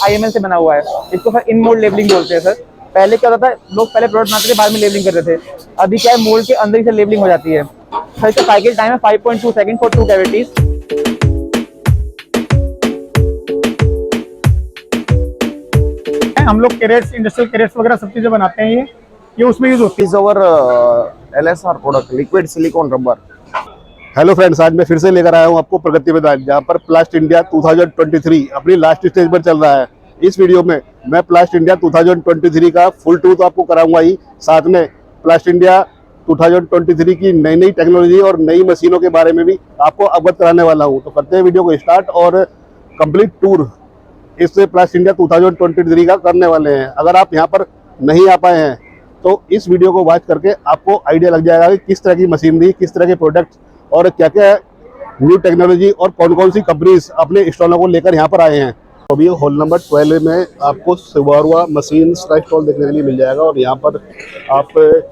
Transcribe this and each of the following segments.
IML से बना हुआ है। इसको सर इन मोल्ड लेबलिंग बोलते हैं सर। पहले क्या होता था, लोग पहले प्रोडक्ट बनाते थे, बाद में लेबलिंग करते थे। अभी क्या है, मोल्ड के अंदर ही से लेबलिंग हो जाती है सर। इसका साइकिल टाइम है 5.2 सेकंड फॉर 2 कैविटीज। हम लोग कैरेट्स, इंडस्ट्रियल कैरेट्स वगैरह सब चीजें बनाते हैं। ये उसमें यूज होती है। Is our LSR product liquid silicone rubber. Hello friends, आज मैं फिर से लेकर आया हूं आपको प्रगति मैदान, जहां पर प्लास्ट इंडिया 2023 अपनी लास्ट स्टेज पर चल रहा है। इस वीडियो में मैं प्लास्ट इंडिया 2023 का फुल टूर तो आपको कराऊंगा ही, साथ में प्लास्ट इंडिया 2023 की नई नई टेक्नोलॉजी और नई मशीनों के बारे में भी आपको अवगत कराने वाला हूं। तो करते हैं वीडियो को स्टार्ट और कंप्लीट टूर इस प्लास्ट इंडिया 2023 का करने वाले हैं। अगर आप यहाँ पर नहीं आ पाए हैं तो इस वीडियो को वॉच करके आपको आइडिया लग जाएगा कि किस तरह की मशीनरी, किस तरह के प्रोडक्ट्स और क्या क्या न्यू टेक्नोलॉजी और कौन कौन सी कंपनीज अपने स्टॉलों को लेकर यहाँ पर आए हैं। तो अभी हॉल नंबर 12 में आपको सुबारू मशीन का स्टॉल देखने के लिए मिल जाएगा और यहाँ पर आप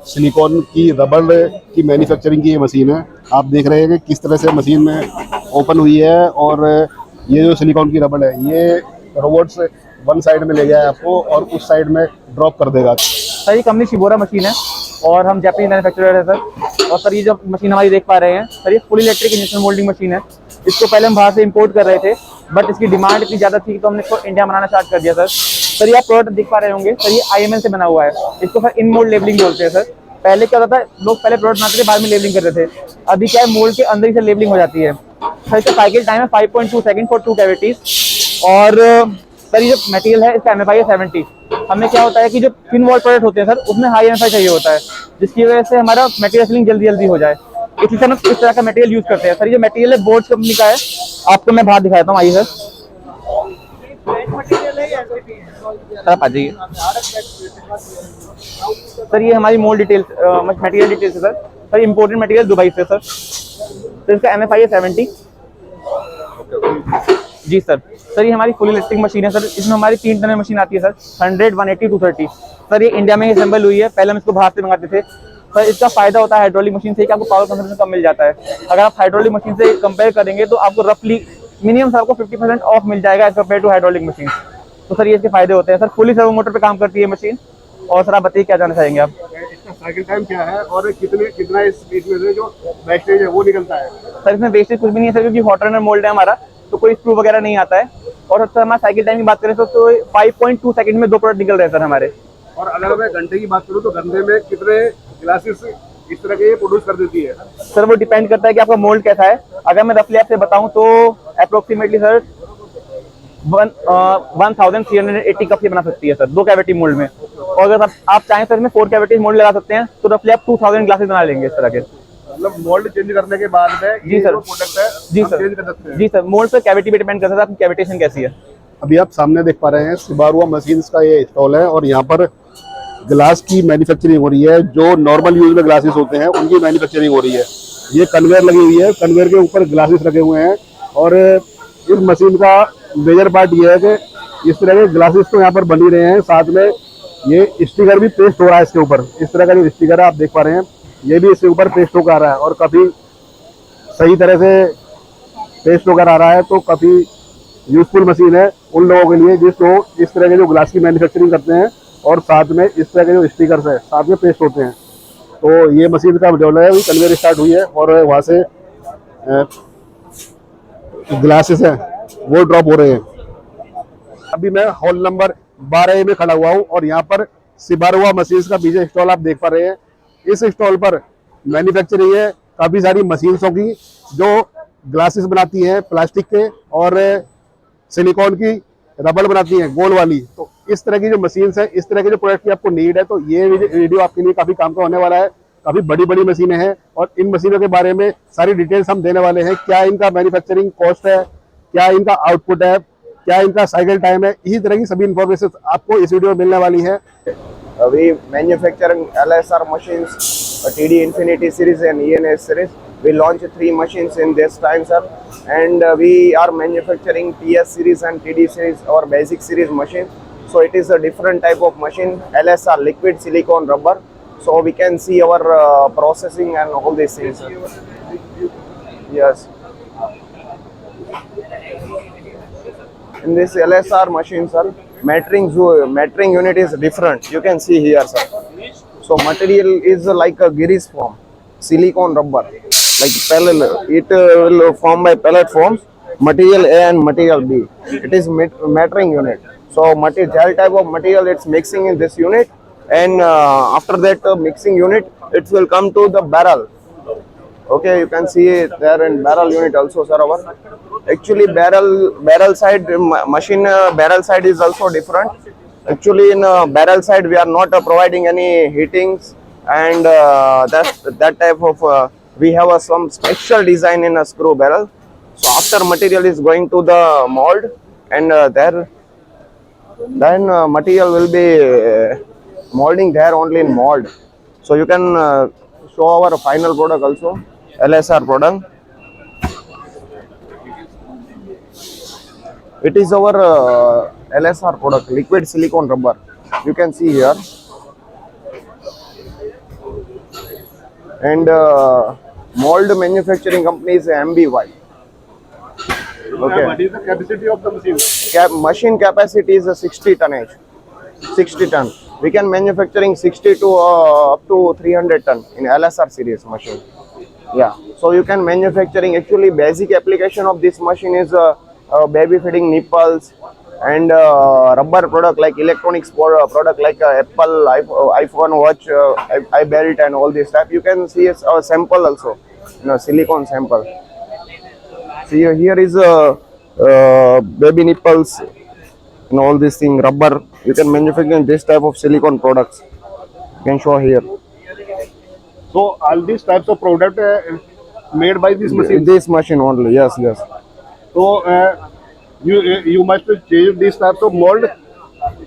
सिलिकॉन की रबर की मैन्युफैक्चरिंग की ये मशीन है। आप देख रहे हैं कि किस तरह से मशीन ओपन हुई है और ये जो सिलिकॉन की रबर है ये रोबोट्स वन साइड में ले गया है आपको और उस साइड में ड्रॉप कर देगा। सर ये कंपनी शिबोरा मशीन है और हम जापानी मैन्युफैक्चरर है सर। और सर ये जो मशीन हमारी देख पा रहे हैं सर, ये full electric injection moulding machine है। इसको पहले हम बाहर से इंपोर्ट कर रहे थे, बट इसकी डिमांड इतनी ज़्यादा थी तो हमने इसको इंडिया बनाना स्टार्ट कर दिया सर। सर ये आप प्रोडक्ट देख पा रहे होंगे सर, ये IML से बना हुआ है। इसको सर इन मोल्ड लेबलिंग बोलते हैं सर। पहले क्या होता था, लोग पहले प्रोडक्ट बनाते थे, बाद में लेबलिंग करते थे। अभी क्या है, मोल्ड के अंदर ही से लेबलिंग हो जाती है सर। इसका साइकिल टाइम है 5.2 सेकंड फॉर 2 कैविटीज। और सर ये जो मटेरियल है इसका MFI है 70। हमें क्या होता है कि जो थिन वॉल प्रोडक्ट होते हैं सर, उसमें हाई MFI चाहिए होता है, जिसकी वजह से हमारा मटेरियल सेलिंग जल्दी जल्दी हो जाए। इसलिए हम इस तरह का मटेरियल यूज करते हैं सर। ये जो मटेरियल है बोर्ड कंपनी का है, आपको मैं बाहर दिखाता हूँ, आइए सर। आप आ जाइए सर। ये हमारी मोल्ड डिटेल्स, मटेरियल डिटेल्स है sir. Sir imported material Dubai से सर। तो इसका MFI है 70 जी सर। सर ये हमारी फुल इलेक्ट्रिक मशीन है सर। इसमें हमारी 3 टन मशीन आती है सर, 100, 180, 230। सर ये इंडिया में असेंबल हुई है। पहले हम इसको बाहर से मंगाते थे सर। इसका फायदा होता है हाइड्रोलिक मशीन से कि आपको पावर कंजम्पशन कम मिल जाता है। अगर आप हाइड्रोलिक मशीन से कंपेयर करेंगे तो आपको रफली मिनिमम आपको 50% ऑफ मिल जाएगा as compare to hydraulic machine. तो सर ये इसके फायदे होते हैं सर। फुली सर्वो मोटर पे काम करती है मशीन। और सर आप बताइए क्या जानना चाहेंगे आप? इसका साइकिल टाइम क्या है और कितना इस बीच में से जो वेस्टेज है वो निकलता है? सर इसमें वेस्टेज कुछ भी नहीं है सर, क्योंकि हॉट रनर मोल्ड है हमारा, तो कोई स्क्रू वगैरह नहीं आता है। और सर हमारा साइकिल टाइम की बात करें तो 5.2 सेकंड में 2 प्रोडक्ट निकल रहे हैं सर हमारे। और अगर मैं घंटे की बात करूँ तो घंटे में कितने ग्लासेस इस तरह के ये प्रोड्यूस कर देती है? सर वो डिपेंड करता है कि आपका मोल्ड कैसा है। अगर मैं रफली आपसे बताऊं तो अप्रोक्सीमेटली सर 1380 कप ये बना सकती है सर 2 कैविटी मोल्ड में। और अगर आप चाहें सर इसमें 4 कैविटी मोल्ड लगा सकते हैं तो रफली आप 2000 ग्लासेस बना लेंगे इस तरह के। मतलब मोल्ड चेंज करने के बाद में जी सर, प्रोडक्ट है जी सर, चेंज कर सकते हैं। जी सर। मोल्ड पे कैविटी पे डिपेंड करता है आपकी कैविटेशन कैसी है। अभी आप सामने देख पा रहे हैं सुबारू मशीन्स का ये स्टॉल है और यहाँ पर ग्लास की मैन्युफैक्चरिंग हो रही है। जो नॉर्मल यूज में ग्लासेस होते हैं उनकी मैन्युफैक्चरिंग हो रही है। ये कन्वेयर लगी हुई है, कन्वेयर के ऊपर ग्लासेस रखे हुए हैं। और इस मशीन का मेजर पार्ट ये है कि इस तरह के ग्लासेस तो यहाँ पर बन ही रहे हैं, साथ में ये स्टिकर भी पेस्ट हो रहा है इसके ऊपर। इस तरह का जो स्टिकर है आप देख पा रहे हैं, ये भी इसके ऊपर पेस्ट होकर आ रहा है और काफ़ी सही तरह से पेस्ट होकर आ रहा है। तो काफ़ी यूजफुल मशीन है उन लोगों के लिए जिस लोग इस तरह के जो ग्लास की मैन्युफैक्चरिंग करते हैं और साथ में इस तरह के जो स्टिकर्स है साथ में पेस्ट होते हैं। तो ये मशीन का जो है वही कन्वेयर स्टार्ट हुई है और वहाँ से ग्लासेस हैं वो ड्रॉप हो रहे हैं। अभी मैं हॉल नंबर 12 में खड़ा हुआ हूँ और यहाँ पर सुबारू मशीन्स का पीछे स्टॉल आप देख पा रहे हैं। इस स्टॉल पर मैन्युफैक्चरिंग है काफ़ी सारी मशीन्सों की जो ग्लासेस बनाती हैं प्लास्टिक के और सिलिकॉन की रबड़ बनाती हैं गोल वाली। तो इस तरह की जो मशीन्स है, इस तरह के जो प्रोडक्ट की आपको नीड है तो ये वीडियो आपके लिए काफ़ी काम का होने वाला है। काफ़ी बड़ी बड़ी मशीनें हैं और इन मशीनों के बारे में सारी डिटेल्स हम देने वाले हैं। क्या इनका मैन्युफैक्चरिंग कॉस्ट है, क्या इनका आउटपुट है, क्या इनका साइकिल टाइम है, इसी तरह की सभी इंफॉर्मेशन आपको इस वीडियो में मिलने वाली है। We manufacturing LSR machines, TD Infinity series and ENS series. We launched 3 machines in this time, sir, and we are manufacturing TS series and TD series or basic series machine. So it is a different type of machine, LSR liquid silicone rubber. So we can see our processing and all these things, sir. Yes. In this LSR machine, sir, metering unit is different. You can see here, sir. So material is like a Giri's form, silicone rubber, like parallel. It will form by pellet forms, material A and material B. It is metering unit. So gel type of material it's mixing in this unit, and after that mixing unit, it will come to the barrel. Okay, you can see it there in barrel unit also, sir. Actually barrel side machine barrel side is also different. Actually in barrel side we are not providing any heatings, and that type of we have some special design in a screw barrel. So after material is going to the mold, and then material will be molding there only in mold. So you can show our final product also, LSR product. It is our LSR product, liquid silicone rubber. You can see here. And mold manufacturing company is MBY. Okay. What is the capacity of the machine? Machine capacity is a 60 tonnage. 60 ton. We can manufacturing 60 to up to 300 ton in LSR series machine. Yeah. So you can manufacturing, actually basic application of this machine is baby feeding nipples, and rubber product like electronics product like Apple, iPhone watch, iBelt and all this type. You can see a sample also, silicone sample. See here is baby nipples and all this thing, rubber. You can manufacture this type of silicone products. You can show here. So all these types of product made by this machine. This machine only, yes. So you must change these types of mold.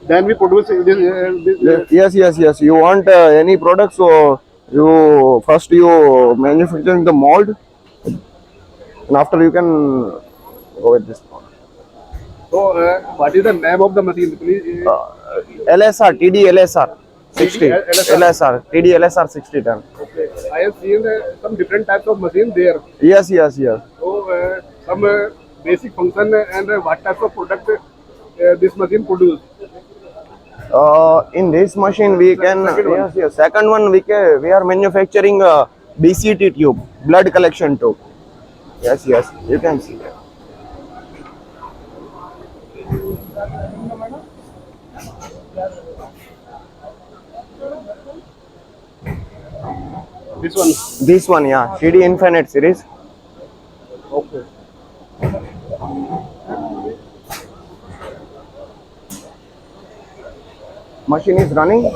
Then we produce this. Yes. You want any product, so you first manufacture the mold, and after you can go with this mold. So what is the name of the machine, please? LSR, TD LSR 60. LSR, TD LSR 60 ton. Okay. I have seen some different types of machines there. Yes. So some basic function and what types of product this machine produce. In this machine we can second one we are manufacturing BCT tube, blood collection tube. Yes, you can see. This one, yeah, CD Infinite series. Okay. Machine is running.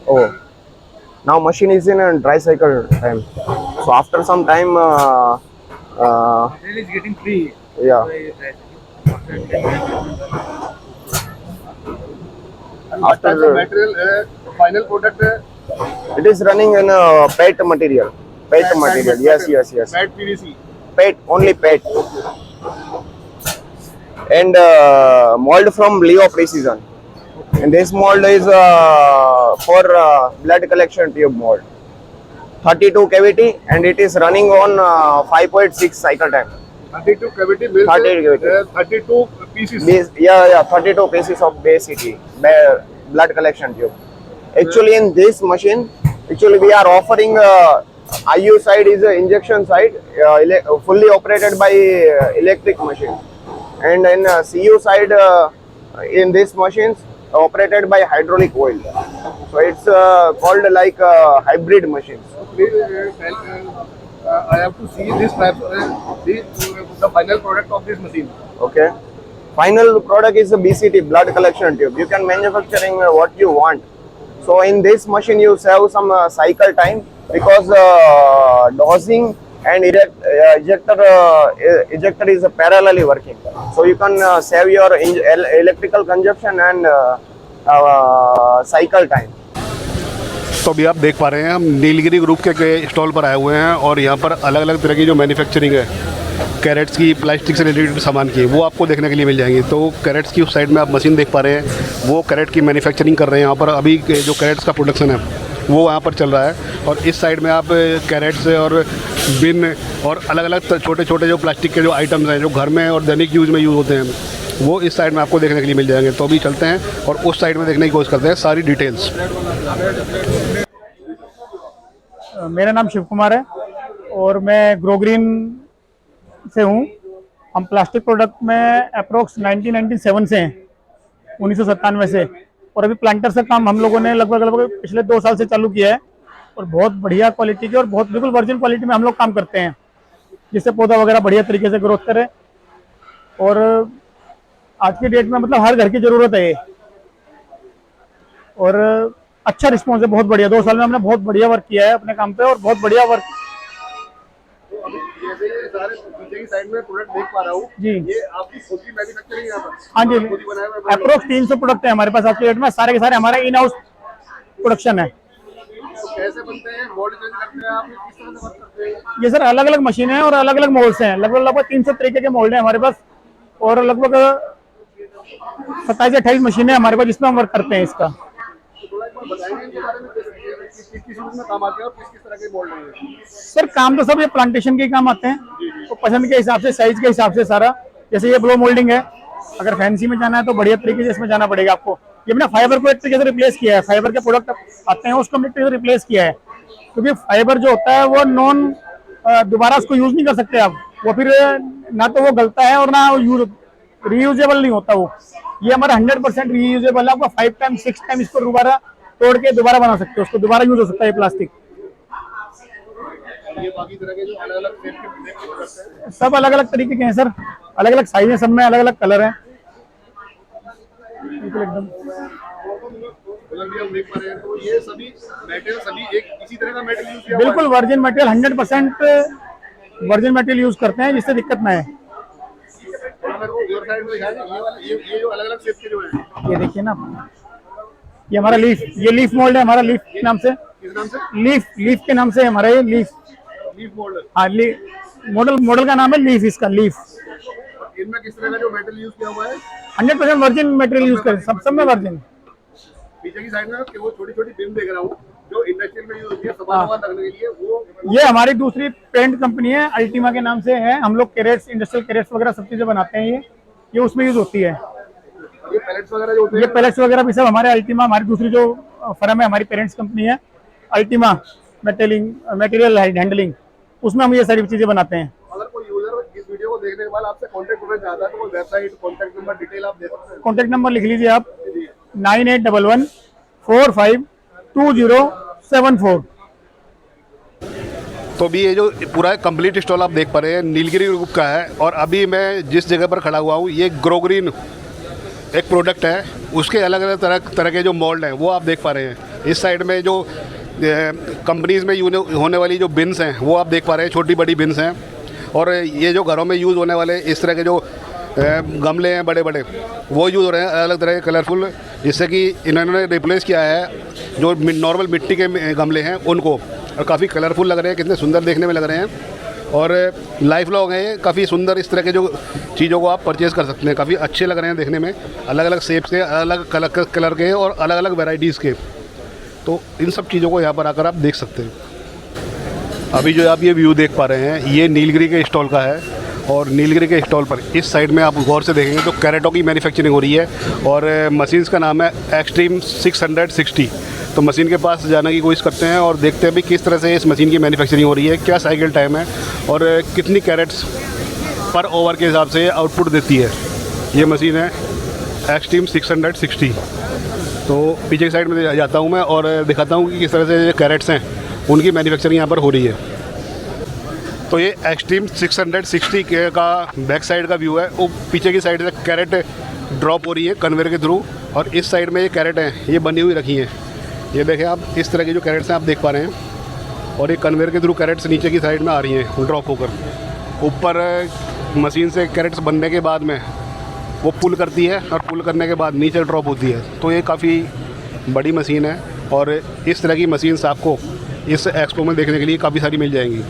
Oh, now machine is in a dry cycle time. So after some time, Material is getting free. yeah. After the material, final product, It is running in PET material. PET material. Yes. PET PVC. PET, only PET. And mold from Leo Precision. And this mold is for blood collection tube mold. 32 cavity, and it is running on 5.6 cycle time. 32 cavity means 32 pieces. 32 pieces of BCT, blood collection tube. Actually, in this machine, we are offering IU side is a injection side, fully operated by electric machine, and in CU side, in these machines operated by hydraulic oil. So it's called like hybrid machines. Please, I have to see this type, the final product of this machine. Okay. Final product is a BCT, blood collection tube. You can manufacturing what you want. So in this machine you save some cycle time, because dosing and ejector is parallelly working. So you can save your electrical consumption and cycle time. तो अभी आप देख पा रहे हैं हम Nilgiri group के stall पर आए हुए हैं, और यहाँ पर अलग अलग तरह की जो मैन्युफैक्चरिंग है कैरेट्स की, प्लास्टिक से रिलेटेड सामान की, वो आपको देखने के लिए मिल जाएंगी। तो कैरेट्स की उस साइड में आप मशीन देख पा रहे हैं, वो कैरेट की मैन्युफैक्चरिंग कर रहे हैं यहाँ पर। अभी जो कैरेट्स का प्रोडक्शन है वो वहाँ पर चल रहा है। और इस साइड में आप कैरेट्स और बिन और अलग अलग छोटे छोटे जो प्लास्टिक के जो आइटम्स हैं जो घर में और दैनिक यूज़ में यूज़ होते हैं वो इस साइड में आपको देखने के लिए मिल जाएंगे। तो अभी चलते हैं और उस साइड में देखने की कोशिश करते हैं सारी डिटेल्स। मेरा नाम शिव कुमार है और मैं ग्रो ग्रीन से हूँ। हम प्लास्टिक प्रोडक्ट में अप्रोक्स 1997 से हैं, 1997 से। और अभी प्लांटर से काम हम लोगों ने लगभग पिछले 2 साल से चालू किया है और बहुत बढ़िया क्वालिटी की और बहुत बिल्कुल वर्जिन क्वालिटी में हम लोग काम करते हैं, जिससे पौधा वगैरह बढ़िया तरीके से ग्रोथ करे। और आज की डेट में मतलब हर घर की ज़रूरत है ये, और अच्छा रिस्पॉन्स है, बहुत बढ़िया। 2 साल में हमने बहुत बढ़िया वर्क किया है अपने काम पे और बहुत बढ़िया वर्क। जैसे ये सारे पीछे की साइड में प्रोडक्ट देख पा रहा हूँ जी, ये आपकी खुद की मैन्युफैक्चरिंग है यहाँ पर? हाँ जी, खुद ही बनाया हुआ है? अप्रोक्स 300 प्रोडक्ट है हमारे पास आज की डेट में, सारे के सारे हमारा इन हाउस प्रोडक्शन है। तो कैसे बनते हैं, मोल्ड चेंज करते हैं आप, किस तरह से वर्क करते हैं? ये सर अलग अलग मशीनें हैं और अलग अलग मोल्ड्स हैं, लगभग 300 तरीके के मोल्ड हैं हमारे पास और लगभग 27-28 मशीनें हमारे पास जिसमें हम वर्क करते हैं इसका। थोड़ा एक बार बताएंगे इनके बारे में, किस यूज में काम आते हैं और किस तरह के मोल्ड हैं? सर काम तो सब ये प्लांटेशन के काम आते हैं, तो पसंद के हिसाब से, साइज के हिसाब से सारा। जैसे ये ब्लो मोल्डिंग है, अगर फैंसी में जाना है तो बढ़िया तरीके से इसमें जाना पड़ेगा आपको। ये हमने फाइबर को एक तरीके से रिप्लेस किया है, फाइबर के प्रोडक्ट आते हैं उसको हमने एक तरीके से रिप्लेस किया है, क्योंकि फाइबर जो होता है वो नॉन दोबारा उसको यूज नहीं कर सकते आप, वो फिर ना तो वो गलता है और ना वो रीयूजेबल नहीं होता वो। ये हमारा 100% रीयूजेबल है, आपको 5 टाइम 6 टाइम इसको दोबारा तोड़ के दोबारा बना सकते हो, उसको दोबारा यूज हो सकता है ये प्लास्टिक। ये बाकी तरह के जो अलग अलग शेप के प्रोडक्ट हैं सब अलग अलग तरीके के हैं सर, अलग अलग साइज है, सब में अलग अलग कलर है, बिल्कुल एकदम। मतलब ये हम देख पा रहे हैं तो ये सभी मटेरियल सभी एक इसी तरह का मटेरियल यूज किया हुआ है? बिल्कुल virgin material, 100% virgin material use करते हैं जिससे दिक्कत ना है। मेरे को उधर साइड में दिखाएं, ये वाला ये जो अलग अलग शेप के जो हैं, ये देखिए ना, ये हमारा लीफ, ये लीफ मोल्ड है हमारा, लीफ के नाम से। किस नाम से? लीफ के नाम से हमारा ये लीफ मोल्ड। हाँ, मॉडल का नाम है लीफ, इसका लीफ। इनमें किस तरह का जो मटेरियल यूज किया हुआ है? 100% वर्जिन मटेरियल यूज करें, सब में वर्जिन। पीछे की साइड में वो छोटी छोटी बिम देख रहा हूँ जो इंडस्ट्रियल में यूज होती है सामान रखने के लिए, वो ये हमारी दूसरी पेंट कंपनी है, अल्टीमा के नाम से है। हम लोग कैरेट्स, इंडस्ट्रियल कैरेट्स वगैरह सब चीजें बनाते हैं, ये उसमें यूज होती है। ये पैलेट्स वगैरह जो होते हैं, ये पैलेट्स वगैरह भी सब हमारे अल्टीमा, हमारी दूसरी जो फर्म है, हमारी पेरेंट्स कंपनी है अल्टीमा मटेरियल हैंडलिंग, उसमें हम ये सारी चीजें बनाते हैं। अगर कोई यूजर इस वीडियो को देखने के बाद आपसे कांटेक्ट करना चाहता है तो वो वेबसाइट, कांटेक्ट नंबर, डिटेल आप दे सकते हैं? कॉन्टेक्ट नंबर लिख लीजिए आप, 9811 45 2074। तो अभी ये जो पूरा कंप्लीट स्टॉल आप देख पा रहे हैं नीलगिरी ग्रुप का है, और अभी मैं जिस जगह पर खड़ा हुआ हूँ ये ग्रो ग्रीन एक प्रोडक्ट है, उसके अलग अलग तरह के जो मोल्ड हैं वो आप देख पा रहे हैं। इस साइड में जो कंपनीज़ में यूज होने वाली जो बिन्स हैं वो आप देख पा रहे हैं, छोटी बड़ी बिन्स हैं। और ये जो घरों में यूज़ होने वाले इस तरह के जो गमले हैं बड़े बड़े, वो यूज़ हो रहे हैं अलग अलग तरह के कलरफुल, जिससे कि इन्होंने रिप्लेस किया है जो नॉर्मल मिट्टी के गमले हैं उनको, और काफ़ी कलरफुल लग रहे हैं, कितने सुंदर देखने में लग रहे हैं। और लाइफ लॉन्ग है, काफ़ी सुंदर इस तरह के जो चीज़ों को आप परचेज़ कर सकते हैं, काफ़ी अच्छे लग रहे हैं देखने में, अलग अलग शेप्स के, अलग अलग कलर के और अलग अलग वेराइटीज़ के। तो इन सब चीज़ों को यहाँ पर आकर आप देख सकते हैं। अभी जो आप ये व्यू देख पा रहे हैं ये नीलगिरी के स्टॉल का है, और नीलगिरी के स्टॉल पर इस साइड में आप गौर से देखेंगे तो कैरेटों की मैन्युफैक्चरिंग हो रही है, और मशीन्स का नाम है एक्सट्रीम 660। तो मशीन के पास जाने की कोशिश करते हैं और देखते हैं भी किस तरह से इस मशीन की मैन्युफैक्चरिंग हो रही है, क्या साइकिल टाइम है और कितनी कैरेट्स पर ओवर के हिसाब से आउटपुट देती है। ये मशीन है एक्सट्रीम 660। तो पीछे की साइड में जाता हूँ मैं और दिखाता हूँ कि किस तरह से जो कैरेट्स हैं उनकी मैन्युफैक्चरिंग यहाँ पर हो रही है। तो ये एक्सट्रीम 660 का बैक साइड का व्यू है, वो पीछे की साइड से कैरेट ड्रॉप हो रही है कन्वेयर के थ्रू, और इस साइड में ये कैरेट हैं ये बनी हुई रखी हैं। ये देखें आप, इस तरह की जो कैरेट्स हैं आप देख पा रहे हैं, और ये कन्वेयर के थ्रू कैरेट्स नीचे की साइड में आ रही हैं ड्रॉप होकर ऊपर। मशीन से कैरेट्स बनने के बाद में वो पुल करती है, और पुल करने के बाद नीचे ड्रॉप होती है। तो ये काफ़ी बड़ी मशीन है, और इस तरह की मशीन्स आपको इस एक्सपो में देखने के लिए काफ़ी सारी मिल जाएंगी।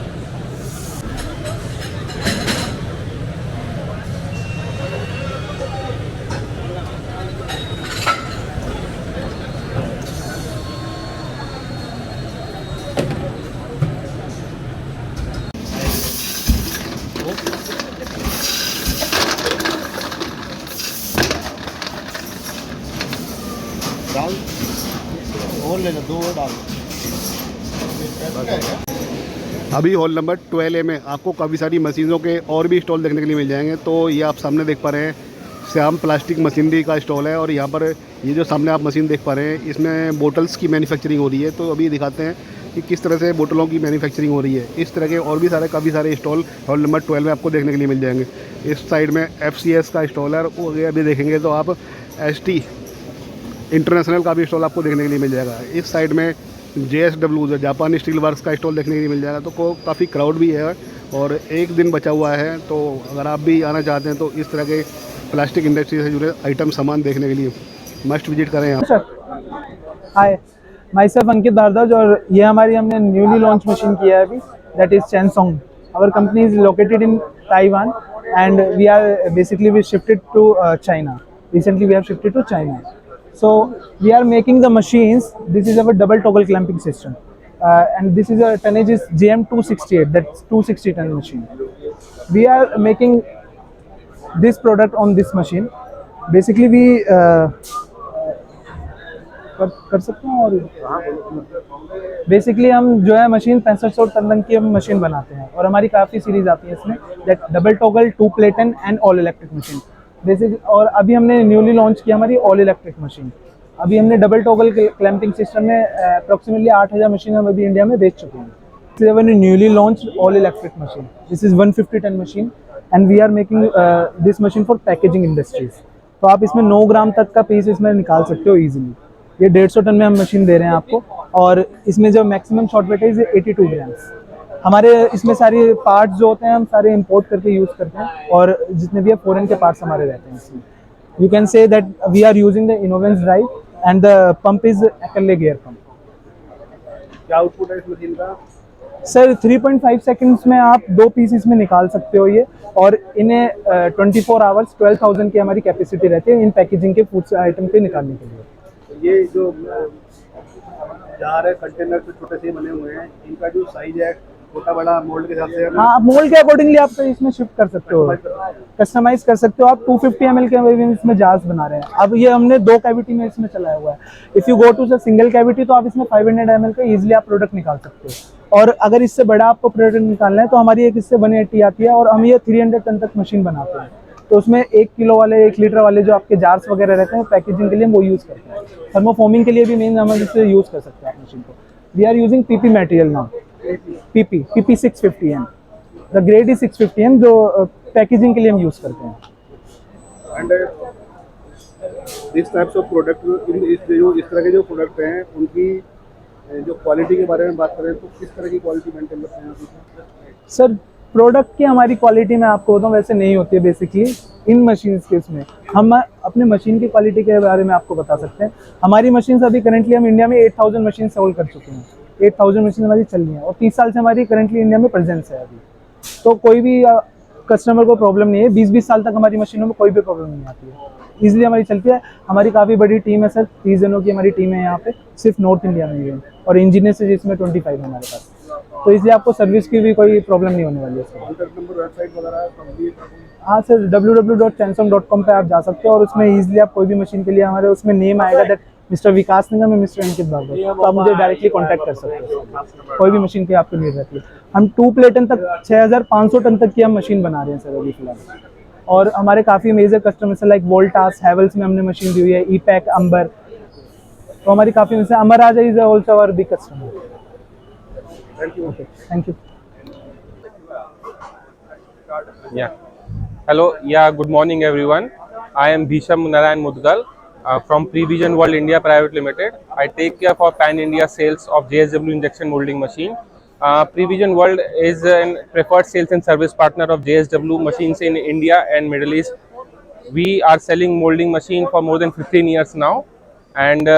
अभी हॉल नंबर 12A में आपको काफ़ी सारी मशीनों के और भी स्टॉल देखने के लिए मिल जाएंगे। तो ये आप सामने देख पा रहे हैं श्याम प्लास्टिक मशीनरी का स्टॉल है, और यहाँ पर ये जो सामने आप मशीन देख पा रहे हैं इसमें बोटल्स की मैन्युफैक्चरिंग हो रही है। तो अभी दिखाते हैं कि किस तरह से बोतलों की मैन्युफैक्चरिंग हो रही है। इस तरह के और भी काफ़ी सारे स्टॉल हॉल नंबर 12 में आपको देखने के लिए मिल जाएंगे। इस साइड में FCS का स्टॉल है, और अभी देखेंगे तो आप ST इंटरनेशनल का भी स्टॉल आपको देखने के लिए मिल जाएगा। इस साइड में JSW जो जापान स्टील वर्क्स का स्टॉल देखने के लिए मिल जाएगा। तो काफ़ी क्राउड भी है और एक दिन बचा हुआ है, तो अगर आप भी आना चाहते हैं तो इस तरह के प्लास्टिक इंडस्ट्री से जुड़े आइटम सामान देखने के लिए मस्ट विजिट करें आप। हाय, माई सेल्फ अंकित भारद्वाज, और ये हमने न्यूली लॉन्च मशीन किया है अभी, दैट इज चैनसोंग। Our company is located in Taiwan and we are basically we shifted to China. Recently we have shifted to China. So we are making the machines. This is our double toggle clamping system, and this is a tonnage is JM268. That's 260 ton machine. We are making this product on this machine. Basically we कर सकते हैं, और basically हम जो है machine 6500 ton की हम machine बनाते हैं, और हमारी काफ़ी सीरीज आती है इसमें, that double toggle 2 platen and all electric machine basic. और अभी हमने न्यूली लॉन्च किया हमारी ऑल इलेक्ट्रिक मशीन। अभी हमने डबल टॉगल क्लैंपिंग सिस्टम में अप्रॉक्सीमेटली 8000 मशीन हम अभी इंडिया में बेच चुके हैं। Newly launch all electric machine, this is 150 ton machine and we are making this machine for packaging industries. तो आप इसमें 9 ग्राम तक का पीस इसमें निकाल सकते हो ईजिली। ये 150 टन में हम मशीन दे रहे हैं आपको, और इसमें जो मैक्सिमम शॉर्ट वेटेज है 82 ग्राम्स। हमारे इसमें सारे पार्ट्स जो होते हैं हम सारे इंपोर्ट करके यूज़ करते हैं, और जितने भी फॉरेन के पार्ट्स हमारे रहते हैं इसमें। You can say that we are using the Inovance drive and the pump is एकले गियर पंप। क्या आउटपुट है इस मशीन का? सर 3.5 सेकंड्स में आप 2 पीस इसमें निकाल सकते हो ये, और इन्हें 24 आवर्स 12,000 की हमारी कैपेसिटी रहती है इन पैकेजिंग के फूड आइटम पे निकालने के लिए। ये जो जार है कंटेनर तो छोटे से बने हुए हैं, इनका जो साइज है छोटा बड़ा मोल्ड के हिसाब से? हाँ, आप मोल्ड के अकॉर्डिंगली आप इसमें शिफ्ट कर सकते हो, कस्टमाइज कर सकते हो आप। 250 ml के इसमें जार्स बना रहे हैं। अब ये हमने 2 कैविटी में इसमें चलाया हुआ है। If you go to single cavity तो आप इसमें 500 ml का ईजिली आप प्रोडक्ट निकाल सकते हो, और अगर इससे बड़ा आपको प्रोडक्ट निकालना है तो हमारी एक इससे 180 आती है, और हम ये 300 टन तक मशीन बनाते हैं। तो उसमें 1 किलो वाले 1 लीटर वाले जो आपके जार्स वगैरह रहते हैं पैकेजिंग के लिए वो यूज़ करते हैं। थर्मोफॉर्मिंग के लिए भी मेन हम इससे यूज़ कर सकते हैं आप मशीन को। We are using PP material now, PP 650M। The grade is 650M जो पैकेजिंग के लिए हम यूज़ करते हैं। And this types of product इस तरह के जो प्रोडक्ट हैं उनकी जो क्वालिटी के बारे में बात करें तो किस तरह की क्वालिटी मेंटेन करते हैं आप? सर प्रोडक्ट की हमारी क्वालिटी में आपको बताऊँ वैसे नहीं होती है बेसिकली इन मशीन्स के। इसमें हम अपने मशीन की क्वालिटी के बारे में आपको बता सकते हैं। हमारी मशीन अभी करंटली हम इंडिया में 8000 मशीन सोल्ड कर चुके हैं। 8000 मशीन हमारी चल रही हैं, और 30 साल से हमारी करंटली इंडिया में प्रेजेंस है अभी। तो कोई भी कस्टमर को प्रॉब्लम नहीं है। 20-20 साल तक हमारी मशीनों में कोई भी प्रॉब्लम नहीं आती है, ईजिली हमारी चलती है। हमारी काफ़ी बड़ी टीम है सर, 30 जनों की हमारी टीम है यहाँ पे, सिर्फ नॉर्थ इंडिया में ही है, और इंजीनियर से जिसमें 25 है हमारे पास। तो इसलिए आपको सर्विस की भी कोई प्रॉब्लम नहीं होने वाली है सर। कॉन्टैक्ट नंबर, वेबसाइट वगैरह? हाँ सर, www.chansong.com पे आप जा सकते हो, और उसमें ईजिली आप कोई भी मशीन के लिए हमारे उसमें नेम आएगा दैट मिस्टर विकास निगम है, मिस्टर अंकित भारद्वाज, तो आप मुझे डायरेक्टली कांटेक्ट कर सकते हो। कोई भी मशीन की आपको नीड रहती है। हम 2 प्लेटन तक 6500 टन तक की हम मशीन बना रहे हैं सर अभी फिलहाल, और हमारे काफ़ी major customers like Voltas, Havells में हमने मशीन दी हुई है, ईपैक, अंबर। तो हमारी काफ़ी Amar Raja is also our big customer. Thank you. Yeah. Hello. Yeah. Good morning, everyone. I am Bhisham Narayan Mudgal from Prevision World India Private Limited. I take care for Pan India sales of JSW injection molding machine. Prevision World is a preferred sales and service partner of JSW machines in India and Middle East. We are selling molding machine for more than 15 years now. And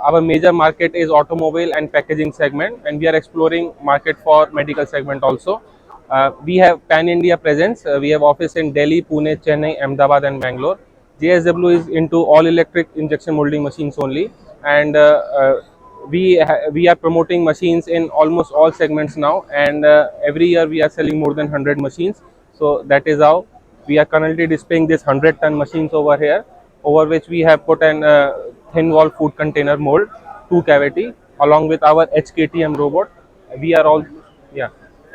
our major market is automobile and packaging segment, and we are exploring market for medical segment also. We have pan India presence. We have office in Delhi, Pune, Chennai, Ahmedabad and Bangalore. JSW is into all electric injection molding machines only, and we are promoting machines in almost all segments now, and every year we are selling more than 100 machines. So that is how we are currently displaying this 100-ton machines over here, over which we have put an thin wall food container mold, 2 cavity, along with our HKTM robot. We are all, yeah,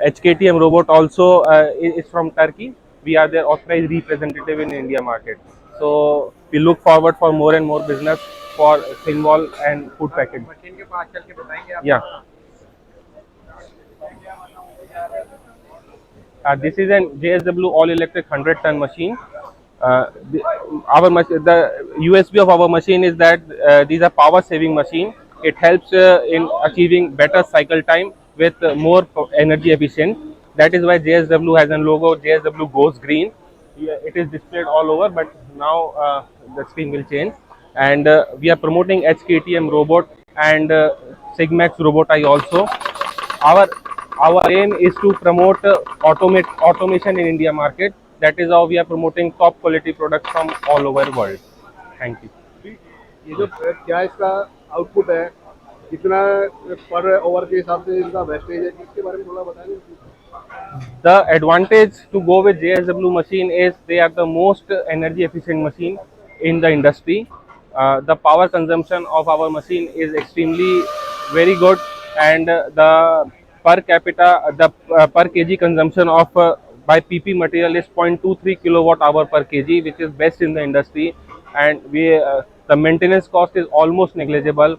HKTM robot also is from Turkey. We are their authorized representative in India market. So we look forward for more and more business for Sinwall and food package. Yeah. This is an JSW all-electric 100-ton machine. The USP of our machine is that these are power-saving machine. It helps in achieving better cycle time with more energy efficient. That is why JSW has a logo. JSW goes green. Yeah, it is displayed all over, but now the screen will change. And we are promoting HKTM robot and Sigmax robot I also. Our our aim is to promote automation in India market. That is how we are promoting top quality products from all over world. Thank you. ये जो क्या इसका output है, कितना पर over के हिसाब से इनका वेस्टेज है, इसके बारे में थोड़ा बताएंगे? The advantage to go with JSW machine is they are the most energy efficient machine in the industry. The power consumption of our machine is extremely very good, and the per capita, the per kg consumption of by PP material is 0.23 kilowatt hour per kg, which is best in the industry. And the maintenance cost is almost negligible.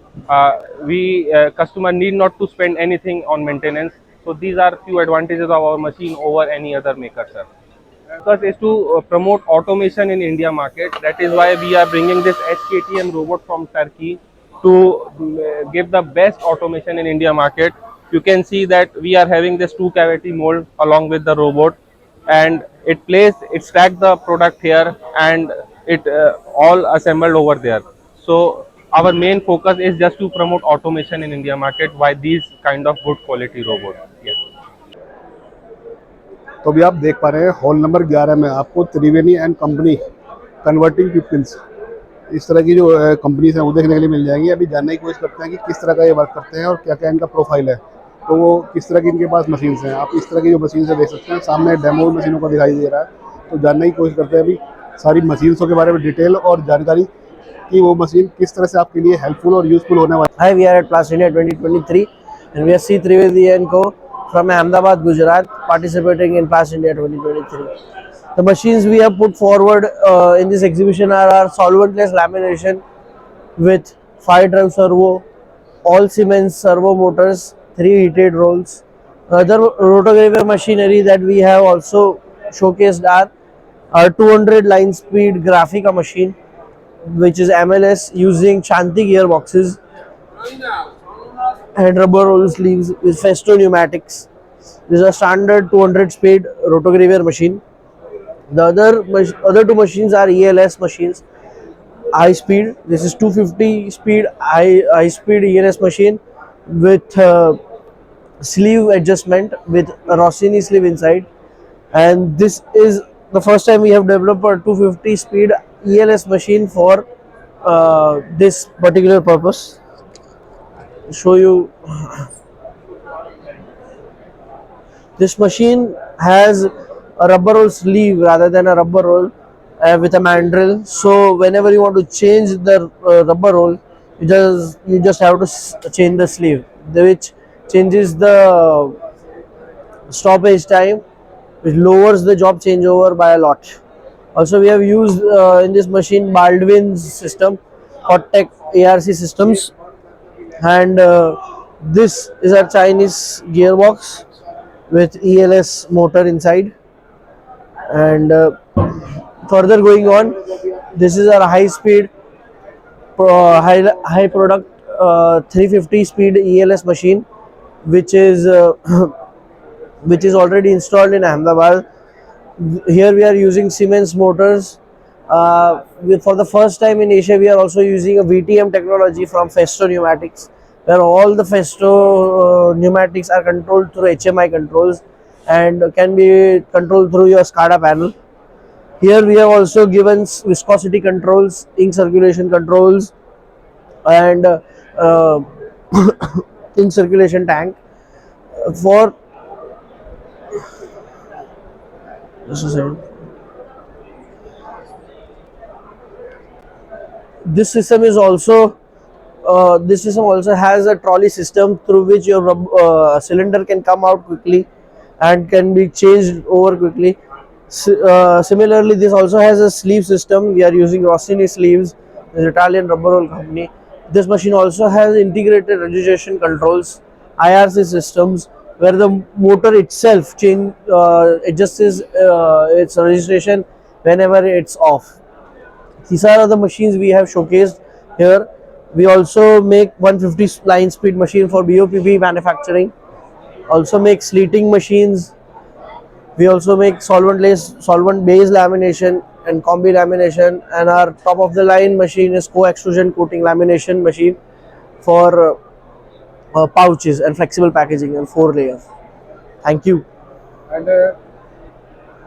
We customer need not to spend anything on maintenance. So these are few advantages of our machine over any other maker, sir. First is to promote automation in India market. That is why we are bringing this HKTM robot from Turkey to give the best automation in India market. You can see that we are having this 2-cavity mold along with the robot, and it stacks the product here, and it all assembled over there. So our main focus is just to promote automation in India market by these kind of good quality robots. Yes. तो अभी आप देख पा रहे हैं hall number 11 में आपको त्रिवेणी and company converting पिपिल्स, इस तरह की जो कंपनीज हैं वो देखने के लिए मिल जाएंगी। अभी जानने की कोशिश करते हैं कि किस तरह का ये वर्क करते हैं और क्या क्या इनका प्रोफाइल है, तो वो किस तरह की इनके पास मशीन्स हैं। आप इस तरह की जो मशीन्स है देख सकते हैं, सामने डेमो मशीनों का दिखाई दे रहा है। तो जानने की कोशिश करते हैं अभी सारी मशीन्सों के बारे में डिटेल और जानकारी कि वो मशीन किस तरह से आपके लिए हेल्पफुल और यूजफुल होने वाली। Hi, we are at Plus India 2023 and we are C. Trivedi & Co. from Ahmedabad, Gujarat, participating in Plus India 2023. The machines we have put forward in this exhibition are our solventless lamination with 5-drive servo, all Siemens servo motors, 3 heated rolls. Other rotograver machinery that we have also showcased are our 200 line speed Graphica machine, which is MLS using Shanti gearboxes and rubber roll sleeves with Festo pneumatics. This is a standard 200 speed rotograver machine. The other two machines are ELS machines, high speed. This is 250 speed high speed ELS machine with sleeve adjustment with a Rossini sleeve inside, and this is the first time we have developed a 250 speed ELS machine for this particular purpose. Show you, this machine has a rubber roll sleeve rather than a rubber roll with a mandrel. So whenever you want to change the rubber roll, you just have to change the sleeve, which changes the stoppage time, which lowers the job changeover by a lot. Also, we have used in this machine Baldwin's system, Hottech ARC systems, and this is a Chinese gearbox with ELS motor inside. And further going on, this is our high speed high product 350 speed ELS machine, which is already installed in Ahmedabad. Here we are using Siemens motors. For the first time in Asia, we are also using a VTM technology from Festo pneumatics, where all the Festo pneumatics are controlled through HMI controls and can be controlled through your SCADA panel. Here we have also given viscosity controls, ink circulation controls, and ink circulation tank for just a second. This system is also this system also has a trolley system through which your cylinder can come out quickly and can be changed over quickly. Similarly, this also has a sleeve system. We are using Rossini sleeves, the Italian rubber roll company. This machine also has integrated registration controls, IRC systems, where the motor itself adjusts its registration whenever it's off. These are the machines we have showcased here. We also make 150 line speed machine for BOPP manufacturing. Also make slitting machines. We also make solvent-based lamination and combi lamination, and our top of the line machine is co-extrusion coating lamination machine for pouches and flexible packaging and 4 layers. Thank you. And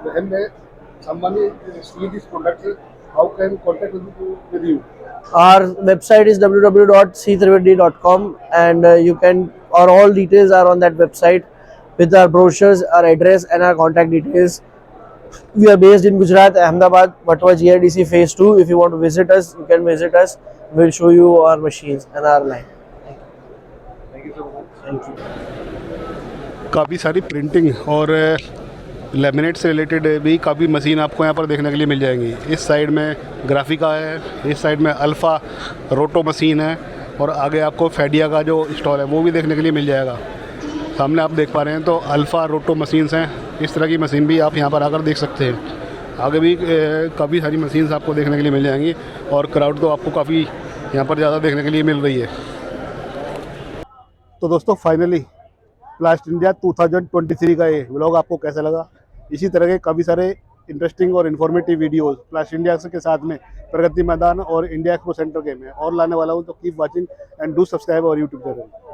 when somebody see this product, how can contact with you? Our website is www.c3d.com, and you can, or all details are on that website with our brochures, our address and our contact details. We are based in Gujarat, Ahmedabad, Vatwa GIDC phase 2. If you want to visit us, you can visit us. We'll show you our machines and our line. Thank you so much. Thank you. काफ़ी सारी printing और laminate से related भी काफ़ी machine आपको यहाँ पर देखने के लिए मिल जाएंगी। इस साइड में ग्राफिका है, इस साइड में अल्फ़ा रोटो मशीन है, और आगे आपको फेडिया का जो स्टॉल है वो भी देखने के लिए मिल जाएगा। सामने आप देख पा रहे हैं तो अल्फ़ा रोटो मशीन्स हैं। इस तरह की मशीन भी आप यहाँ पर आकर देख सकते हैं। आगे भी काफ़ी सारी मशीन्स आपको देखने के लिए मिल जाएंगी, और क्राउड तो आपको काफ़ी यहाँ पर ज़्यादा देखने के लिए मिल रही है। तो दोस्तों, फाइनली प्लास्ट इंडिया 2023 का ये व्लॉग आपको कैसा लगा? इसी तरह के काफ़ी सारे इंटरेस्टिंग और इन्फॉर्मेटिव वीडियोस प्लास्ट इंडिया के साथ में प्रगति मैदान और इंडिया एक्सपो सेंटर के मैं और लाने वाला हूँ। तो keep watching and do subscribe our YouTube channel.